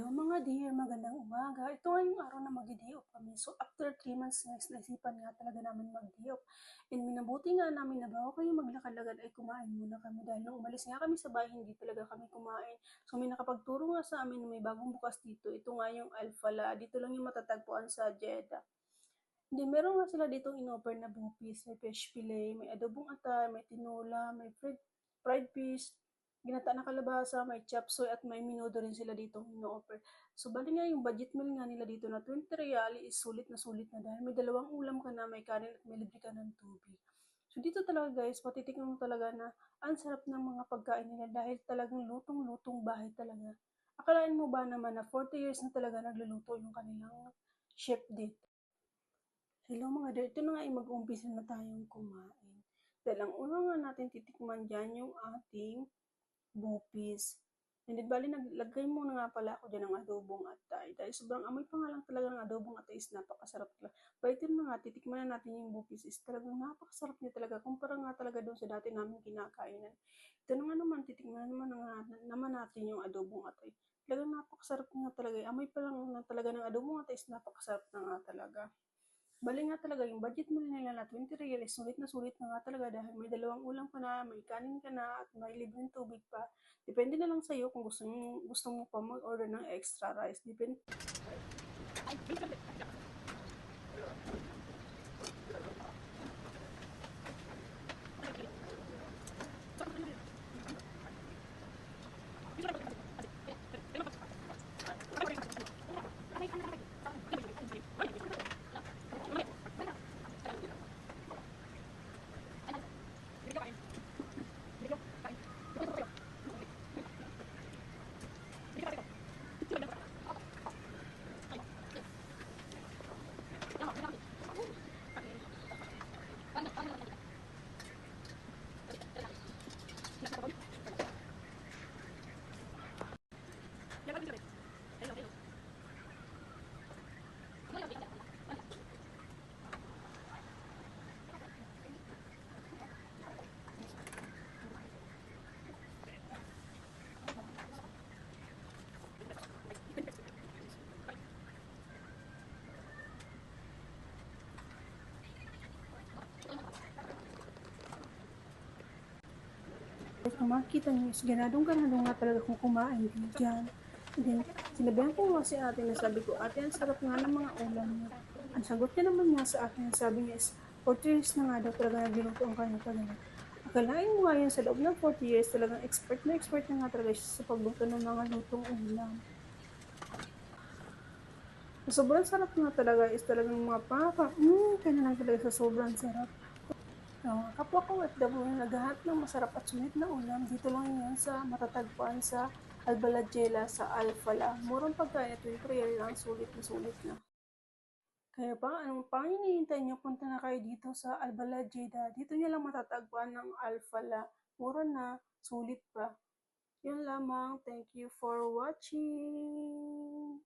Hello mga dear, magandang umaga. Ito nga yung araw na mag-day off kami. So after 3 months naisipan nga talaga namin mag-day off. And minabuti nga namin na bago kayo maglakad-lakad ay kumain muna kami. Dahil nung umalis nga kami sa bahay, hindi talaga kami kumain. So may nakapagturo nga sa amin na may bagong bukas dito. Ito nga yung Alfala. Dito lang yung matatagpuan sa Jeddah. Hindi, meron nga sila ditong in-offer na bupis, may fish fillet, may adobong atay, may tinola, may fried fish, ginata na kalabasa, may chop suey at may minudo rin sila ditong in-offer. So bali nga yung budget meal nga nila dito na 20 real is sulit na dahil may dalawang ulam ka na, may kanin at may libre ka ng tubig. So dito talaga guys, patitikman mo talaga na ang sarap ng mga pagkain nila dahil talagang lutong-lutong bahay talaga. Akalain mo ba naman na 40 years na talaga nagluluto yung kanilang chef dito? Hello mga dear, ito na nga ay mag-umpisa na tayong kumain. Dahil ang una nga natin titikman dyan yung ating bupis. And then bali naglagay muna nga pala ako dyan ng adobong atay. Dahil sobrang amoy pa nga lang talaga ng adobong atay is napakasarap talaga. Balitin na nga, titikman na natin yung bupis is talagang napakasarap niya talaga. Kumpara nga talaga doon sa dati namin kinakainan. Ito na nga naman, titikman naman natin yung adobong atay. Talagang napakasarap nga talaga. Amoy pa lang na talaga ng adobong atay is napakasarap na nga talaga. Bali nga talaga yung budget meal nila na 20 real is sulit na nga talaga dahil may dalawang ulam ka na, may kanin ka na, at may libreng tubig pa. Depende na lang sa'yo kung gusto mo pa mag-order ng extra rice. Depende. Kung makikita nyo is ganadong-ganadong nga talaga kung kumain din dyan. And then, sinabihan ko nga si ate na sabi ko, ate, ang sarap nga ng mga ulam niya. Ang sagot niya naman nga sa akin, sabi niya is, 40 years na nga daw talaga nagluluto ang kanyang tagal. Akalain mo nga yun sa loob ng 40 years, talagang expert na nga talaga siya sa pagluto ng mga lutong ulam. Sobrang sarap nga talaga is talagang kaya na lang talaga sa sobrang sarap. Kapwa ko OFW na naghahanap ng masarap at sulit na ulam, dito lang yan sa matatagpuan sa Albalajela sa Alfala. Murang pagkain at 20 real lang, sulit na. Kaya pa, anong pang hinihintay nyo? Punta na kayo dito sa Albalajeda. Dito nyo lang matatagpuan ng Alfala. Mura na, sulit pa. Yun lamang. Thank you for watching.